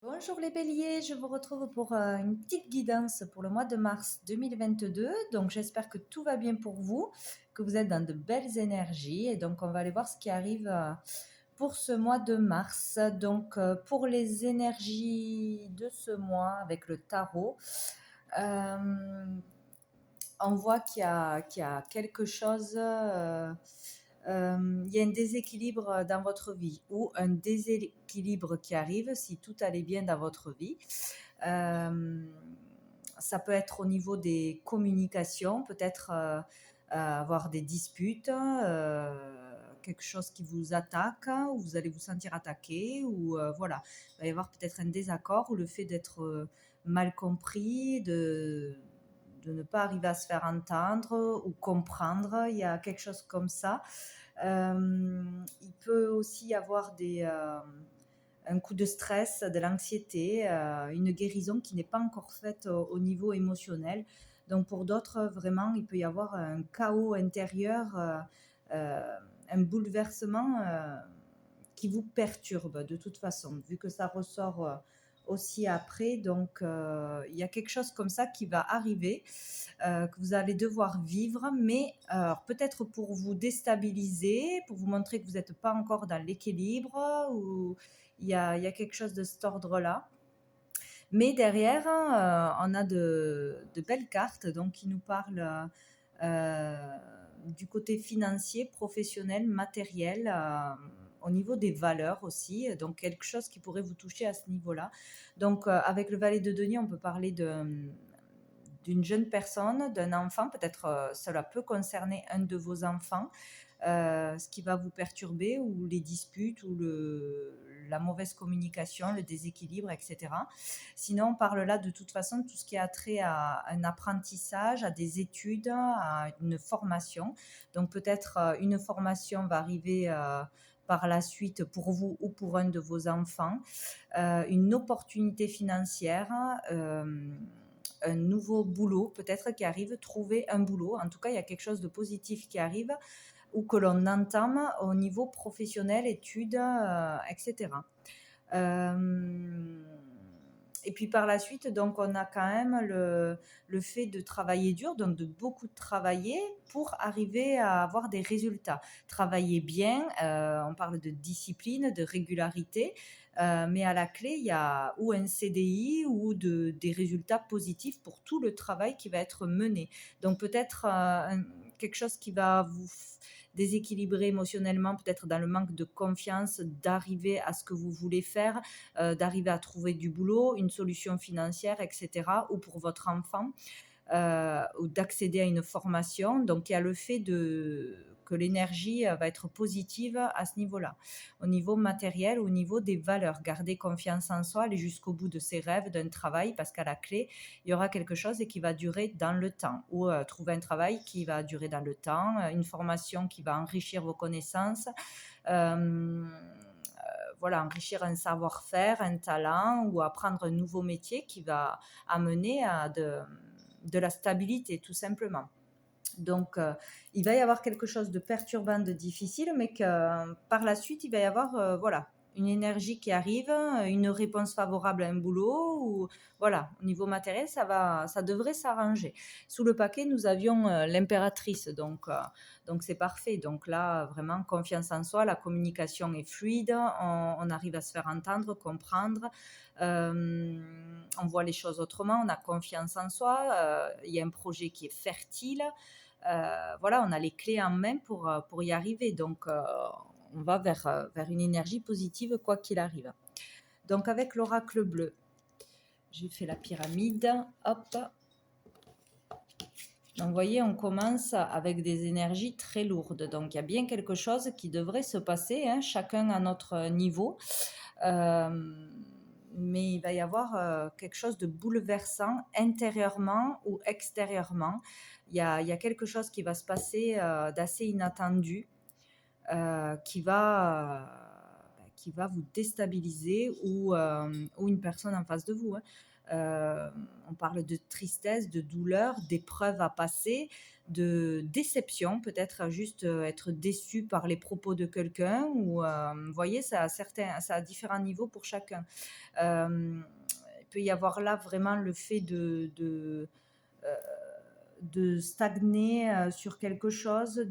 Bonjour les béliers, je vous retrouve pour une petite guidance pour le mois de mars 2022. Donc j'espère que tout va bien pour vous, que vous êtes dans de belles énergies. Et donc on va aller voir ce qui arrive pour ce mois de mars. Donc pour les énergies de ce mois avec le tarot, euh, on voit qu'il y a quelque chose, il y a un déséquilibre dans votre vie ou un déséquilibre qui arrive si tout allait bien dans votre vie. Euh, Ça peut être au niveau des communications, peut-être avoir des disputes, quelque chose qui vous attaque, ou vous allez vous sentir attaqué, ou voilà, il va y avoir peut-être un désaccord ou le fait d'être mal compris, de ne pas arriver à se faire entendre ou comprendre. Il y a quelque chose comme ça. Il peut aussi y avoir un coup de stress, de l'anxiété, une guérison qui n'est pas encore faite au niveau émotionnel. Donc pour d'autres, vraiment, il peut y avoir un chaos intérieur, euh, un bouleversement qui vous perturbe de toute façon, vu que ça ressort aussi après. Donc il y a quelque chose comme ça qui va arriver, que vous allez devoir vivre, mais peut-être pour vous déstabiliser, pour vous montrer que vous n'êtes pas encore dans l'équilibre, ou il y a quelque chose de cet ordre-là. Mais derrière, on a de belles cartes donc, qui nous parlent du côté financier, professionnel, matériel, au niveau des valeurs aussi. Donc quelque chose qui pourrait vous toucher à ce niveau-là. Donc avec le valet de denier, on peut parler d'une jeune personne, d'un enfant. Peut-être cela peut concerner un de vos enfants, ce qui va vous perturber, ou les disputes, ou la mauvaise communication, le déséquilibre, etc. Sinon, on parle là de toute façon de tout ce qui a trait à un apprentissage, à des études, à une formation. Donc peut-être une formation va arriver par la suite pour vous ou pour un de vos enfants, une opportunité financière, un nouveau boulot peut-être qui arrive, trouver un boulot. En tout cas, il y a quelque chose de positif qui arrive, ou que l'on entame au niveau professionnel, études, etc. Euh, et puis par la suite, donc on a quand même le fait de travailler dur, donc de beaucoup travailler pour arriver à avoir des résultats. Travailler bien, on parle de discipline, de régularité, mais à la clé, il y a ou un CDI ou des résultats positifs pour tout le travail qui va être mené. Donc peut-être quelque chose qui va vous déséquilibrer émotionnellement, peut-être dans le manque de confiance, d'arriver à ce que vous voulez faire, d'arriver à trouver du boulot, une solution financière, etc. Ou pour votre enfant, ou d'accéder à une formation. Donc il y a le fait que l'énergie va être positive à ce niveau-là. Au niveau matériel, au niveau des valeurs, garder confiance en soi, aller jusqu'au bout de ses rêves d'un travail, parce qu'à la clé, il y aura quelque chose et qui va durer dans le temps, ou trouver un travail qui va durer dans le temps, une formation qui va enrichir vos connaissances, voilà, enrichir un savoir-faire, un talent, ou apprendre un nouveau métier qui va amener à de la stabilité, tout simplement. Donc, il va y avoir quelque chose de perturbant, de difficile, mais que par la suite, il va y avoir, voilà, une énergie qui arrive, une réponse favorable à un boulot, ou voilà, au niveau matériel, ça devrait s'arranger. Sous le paquet, nous avions l'impératrice, donc c'est parfait. Donc là, vraiment, confiance en soi, la communication est fluide, on arrive à se faire entendre, comprendre, on voit les choses autrement, on a confiance en soi, il y a un projet qui est fertile. Voilà, on a les clés en main pour y arriver. Donc, on va vers une énergie positive, quoi qu'il arrive. Donc, avec l'oracle bleu, j'ai fait la pyramide. Hop. Donc, vous voyez, on commence avec des énergies très lourdes. Donc, il y a bien quelque chose qui devrait se passer, hein, chacun à notre niveau. Mais il va y avoir quelque chose de bouleversant intérieurement ou extérieurement. Il y a quelque chose qui va se passer d'assez inattendu, qui va vous déstabiliser, ou une personne en face de vous, hein, On parle de tristesse, de douleur, d'épreuves à passer, de déception, peut-être juste être déçu par les propos de quelqu'un, ou vous voyez, ça a différents niveaux pour chacun. Euh, il peut y avoir là vraiment le fait euh, de stagner sur quelque chose,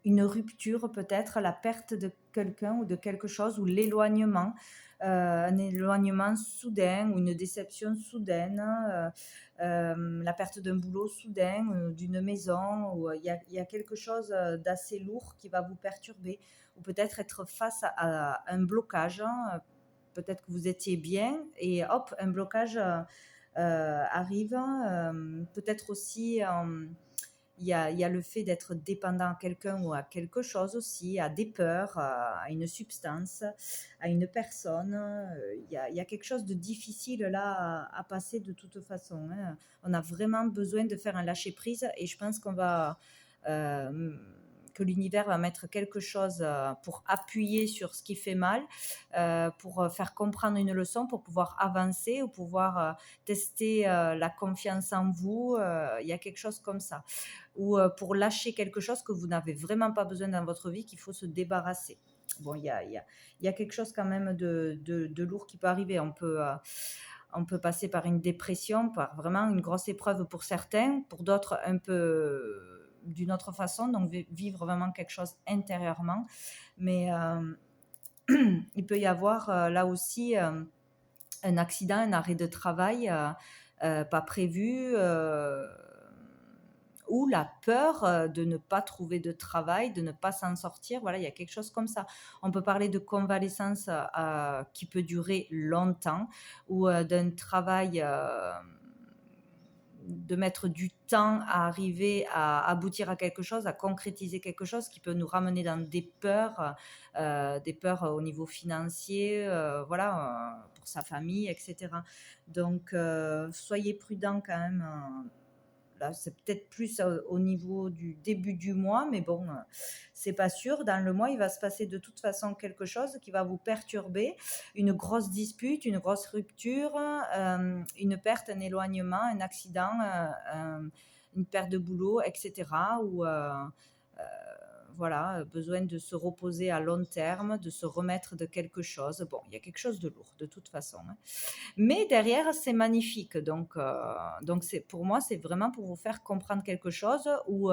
une rupture peut-être, la perte de quelqu'un ou de quelque chose, ou l'éloignement, un éloignement soudain ou une déception soudaine, la perte d'un boulot soudain, d'une maison, où il y a quelque chose d'assez lourd qui va vous perturber, ou peut-être être face à un blocage, hein. Peut-être que vous étiez bien et hop, un blocage arrive. Peut-être aussi, il y a le fait d'être dépendant à quelqu'un ou à quelque chose aussi, à des peurs, à une substance, à une personne. Il y a quelque chose de difficile là à passer de toute façon, hein. On a vraiment besoin de faire un lâcher-prise, et je pense euh, que l'univers va mettre quelque chose pour appuyer sur ce qui fait mal, pour faire comprendre une leçon, pour pouvoir avancer, ou pouvoir tester la confiance en vous. Il y a quelque chose comme ça, ou pour lâcher quelque chose que vous n'avez vraiment pas besoin dans votre vie, qu'il faut se débarrasser. Bon, il y a quelque chose quand même de lourd qui peut arriver. On peut passer par une dépression, par vraiment une grosse épreuve pour certains, pour d'autres un peu d'une autre façon, donc vivre vraiment quelque chose intérieurement. Mais il peut y avoir là aussi un accident, un arrêt de travail pas prévu, ou la peur de ne pas trouver de travail, de ne pas s'en sortir. Voilà, il y a quelque chose comme ça. On peut parler de convalescence qui peut durer longtemps, ou d'un travail, de mettre du temps à arriver à aboutir à quelque chose, à concrétiser quelque chose qui peut nous ramener dans des peurs au niveau financier, voilà, pour sa famille, etc. Donc, soyez prudents quand même. Là, c'est peut-être plus au niveau du début du mois, mais bon, c'est pas sûr. Dans le mois, il va se passer de toute façon quelque chose qui va vous perturber, une grosse dispute, une grosse rupture, une perte, un éloignement, un accident, une perte de boulot, etc. Ou voilà, besoin de se reposer à long terme, de se remettre de quelque chose. Bon, il y a quelque chose de lourd de toute façon, hein. Mais derrière, c'est magnifique. Donc pour moi, c'est vraiment pour vous faire comprendre quelque chose, ou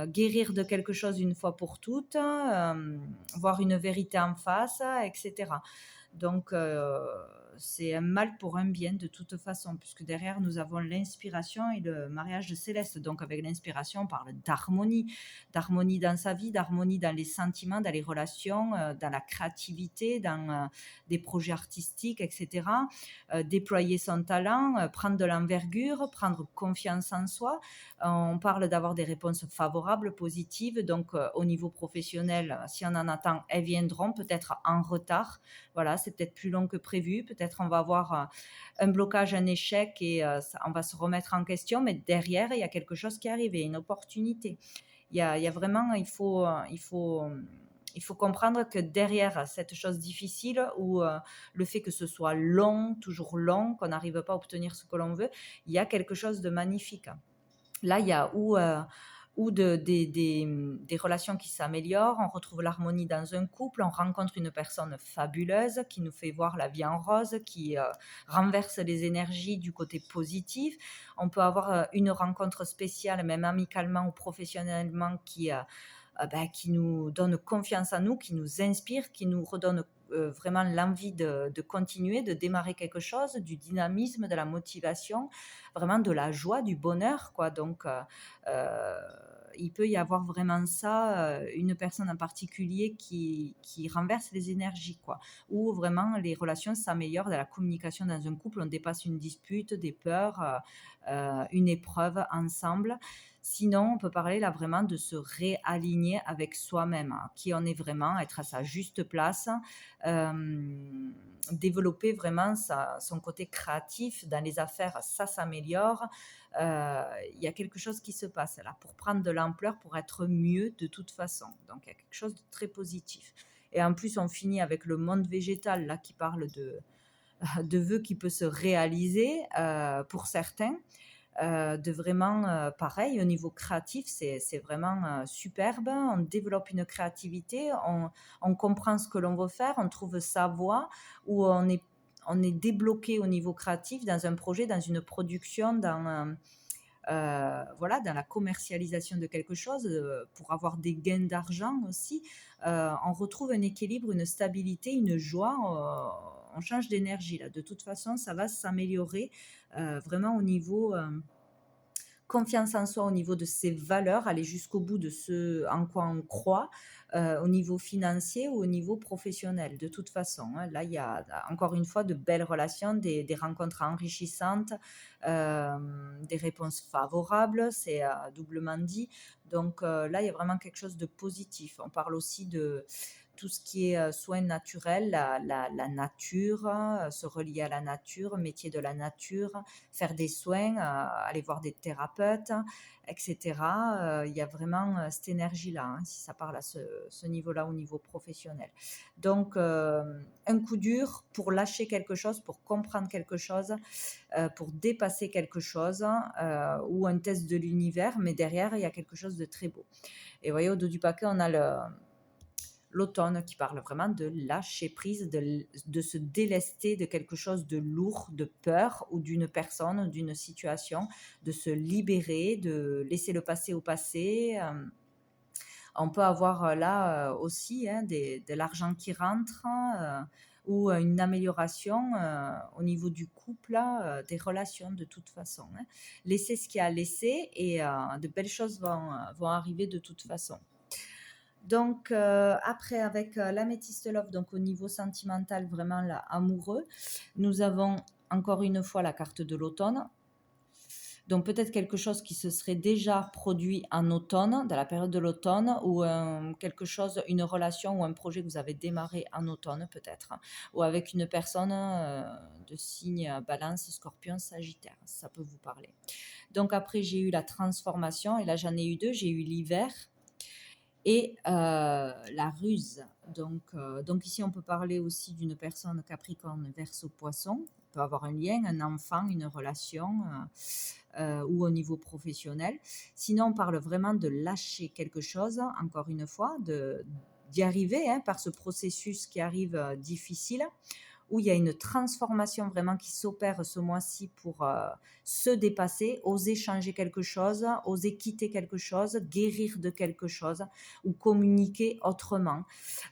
guérir de quelque chose une fois pour toutes, voir une vérité en face, etc. Donc, c'est un mal pour un bien de toute façon, puisque derrière, nous avons l'inspiration et le mariage de Céleste. Donc, avec l'inspiration, on parle d'harmonie dans sa vie, d'harmonie dans les sentiments, dans les relations, dans la créativité, dans des projets artistiques, etc. Déployer son talent, prendre de l'envergure, prendre confiance en soi. On parle d'avoir des réponses favorables, positives. Donc, au niveau professionnel, si on en attend, elles viendront peut-être en retard. Voilà, c'est peut-être plus long que prévu. Peut-être on va avoir un blocage, un échec, et on va se remettre en question. Mais derrière, il y a quelque chose qui arrive, une opportunité. Il y a vraiment, il faut comprendre que derrière cette chose difficile, ou le fait que ce soit long, toujours long, qu'on n'arrive pas à obtenir ce que l'on veut, il y a quelque chose de magnifique. Là, il y a des relations qui s'améliorent, on retrouve l'harmonie dans un couple, on rencontre une personne fabuleuse qui nous fait voir la vie en rose, qui renverse les énergies du côté positif. On peut avoir une rencontre spéciale, même amicalement ou professionnellement, qui nous donne confiance en nous, qui nous inspire, qui nous redonne vraiment l'envie de continuer, de démarrer quelque chose, du dynamisme, de la motivation, vraiment de la joie, du bonheur, quoi. Donc, euh, il peut y avoir vraiment ça, une personne en particulier qui renverse les énergies, quoi. Ou vraiment les relations s'améliorent dans la communication dans un couple, on dépasse une dispute, des peurs, une épreuve ensemble. Sinon, on peut parler là vraiment de se réaligner avec soi-même, hein, qui on est vraiment, être à sa juste place, développer vraiment son côté créatif dans les affaires, ça s'améliore. Il y a quelque chose qui se passe là pour prendre de l'ampleur, pour être mieux de toute façon. Donc, il y a quelque chose de très positif. Et en plus, on finit avec le monde végétal là qui parle de vœu qui peut se réaliser pour certains. De vraiment, pareil, au niveau créatif, c'est vraiment superbe. On développe une créativité, on comprend ce que l'on veut faire, on trouve sa voie, où on est débloqué au niveau créatif dans un projet, dans une production, voilà, dans la commercialisation de quelque chose, pour avoir des gains d'argent aussi. On retrouve un équilibre, une stabilité, une joie. On change d'énergie là. De toute façon, ça va s'améliorer vraiment au niveau confiance en soi, au niveau de ses valeurs, aller jusqu'au bout de ce en quoi on croit, au niveau financier ou au niveau professionnel. De toute façon, hein, là, il y a encore une fois de belles relations, des rencontres enrichissantes, des réponses favorables, c'est doublement dit. Donc là, il y a vraiment quelque chose de positif. On parle aussi de tout ce qui est soins naturels, la nature, se relier à la nature, métier de la nature, faire des soins, aller voir des thérapeutes, etc. Il y a vraiment cette énergie-là, hein, si ça parle à ce niveau-là, au niveau professionnel. Donc, un coup dur pour lâcher quelque chose, pour comprendre quelque chose, pour dépasser quelque chose, ou un test de l'univers, mais derrière, il y a quelque chose de très beau. Et vous voyez, au dos du paquet, on a l'automne qui parle vraiment de lâcher prise, de se délester de quelque chose de lourd, de peur ou d'une personne ou d'une situation, de se libérer, de laisser le passé au passé. On peut avoir là aussi hein, de l'argent qui rentre ou une amélioration au niveau du couple, des relations de toute façon. Hein. Laisser ce qu'il y a à laisser et de belles choses vont arriver de toute façon. Donc, après, avec l'améthyste love, donc au niveau sentimental, vraiment là, amoureux, nous avons encore une fois la carte de l'automne. Donc, peut-être quelque chose qui se serait déjà produit en automne, dans la période de l'automne, ou quelque chose, une relation ou un projet que vous avez démarré en automne, peut-être, ou avec une personne de signe balance, scorpion, sagittaire. Ça peut vous parler. Donc, après, j'ai eu la transformation, et là, j'en ai eu deux. J'ai eu l'hiver et la ruse. Donc ici, on peut parler aussi d'une personne Capricorne, Verseau, Poisson. On peut avoir un lien, un enfant, une relation ou au niveau professionnel. Sinon, on parle vraiment de lâcher quelque chose, encore une fois, d'y arriver hein, par ce processus qui arrive difficile, où il y a une transformation vraiment qui s'opère ce mois-ci pour se dépasser, oser changer quelque chose, oser quitter quelque chose, guérir de quelque chose ou communiquer autrement.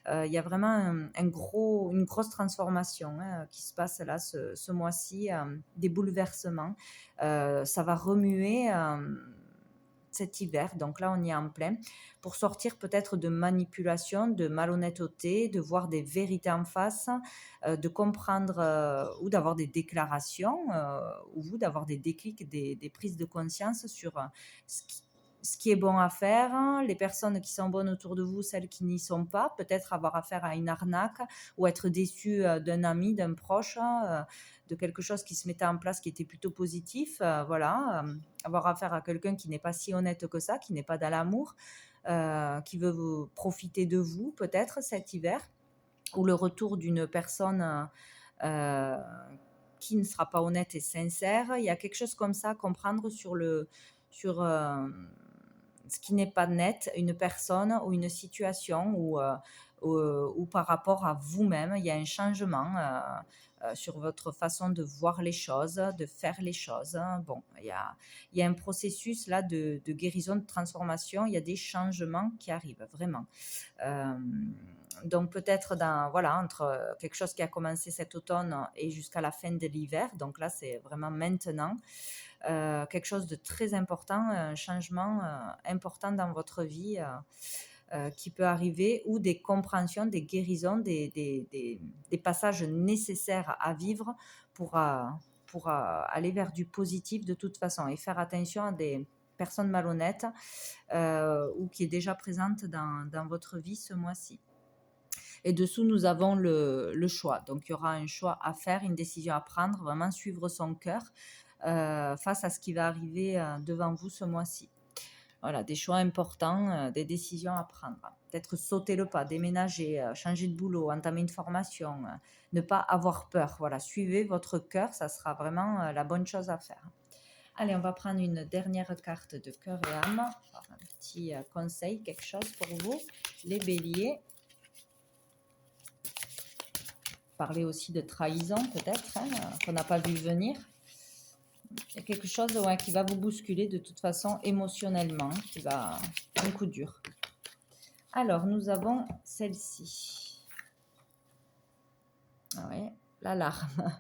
Il y a vraiment une grosse transformation hein, qui se passe là ce mois-ci, des bouleversements. Ça va remuer cet hiver, donc là on y est en plein, pour sortir peut-être de manipulation, de malhonnêteté, de voir des vérités en face, de comprendre ou d'avoir des déclarations ou d'avoir des déclics, des prises de conscience sur ce qui, ce qui est bon à faire, les personnes qui sont bonnes autour de vous, celles qui n'y sont pas, peut-être avoir affaire à une arnaque ou être déçu d'un ami, d'un proche, de quelque chose qui se mettait en place qui était plutôt positif, voilà, avoir affaire à quelqu'un qui n'est pas si honnête que ça, qui n'est pas dans l'amour, qui veut profiter de vous peut-être cet hiver, ou le retour d'une personne euh, qui ne sera pas honnête et sincère. Il y a quelque chose comme ça à comprendre sur ce qui n'est pas net, une personne ou une situation ou par rapport à vous-même. Il y a un changement sur votre façon de voir les choses, de faire les choses. Bon, il y a un processus là de guérison, de transformation. Il y a des changements qui arrivent, vraiment. Euh, donc peut-être voilà, entre quelque chose qui a commencé cet automne et jusqu'à la fin de l'hiver. Donc là, c'est vraiment maintenant. Quelque chose de très important, un changement important dans votre vie qui peut arriver, ou des compréhensions, des guérisons, des passages nécessaires à vivre pour aller vers du positif de toute façon, et faire attention à des personnes malhonnêtes ou qui est déjà présente dans votre vie ce mois-ci. Et dessous, nous avons le choix. Donc, il y aura un choix à faire, une décision à prendre, vraiment suivre son cœur face à ce qui va arriver devant vous ce mois-ci. Voilà, des choix importants, des décisions à prendre. Peut-être sauter le pas, déménager, changer de boulot, entamer une formation, ne pas avoir peur. Voilà, suivez votre cœur, ça sera vraiment, la bonne chose à faire. Allez, on va prendre une dernière carte de cœur et âme, avoir un petit, conseil, quelque chose pour vous, les béliers. Parler aussi de trahison peut-être, hein, qu'on n'a pas vu venir. Il y a quelque chose, ouais, qui va vous bousculer de toute façon émotionnellement, qui va un coup dur. Alors, nous avons celle-ci. Ah ouais, l'alarme.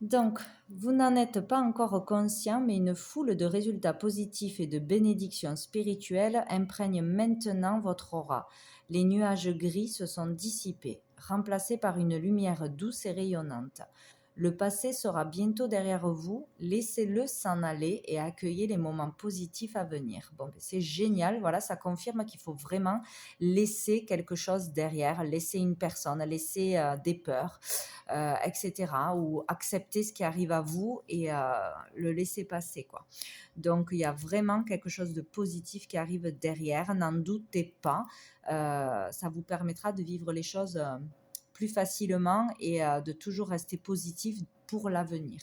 Donc, vous n'en êtes pas encore conscient, mais une foule de résultats positifs et de bénédictions spirituelles imprègne maintenant votre aura. Les nuages gris se sont dissipés, remplacés par une lumière douce et rayonnante. Le passé sera bientôt derrière vous, laissez-le s'en aller et accueillez les moments positifs à venir. Bon, ben, c'est génial, voilà, ça confirme qu'il faut vraiment laisser quelque chose derrière, laisser une personne, laisser des peurs, etc. Ou accepter ce qui arrive à vous et le laisser passer, quoi. Donc, il y a vraiment quelque chose de positif qui arrive derrière, n'en doutez pas. Ça vous permettra de vivre les choses plus facilement et de toujours rester positif pour l'avenir.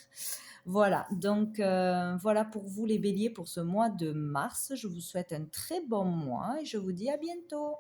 Voilà, donc voilà pour vous les béliers pour ce mois de mars. Je vous souhaite un très bon mois et je vous dis à bientôt.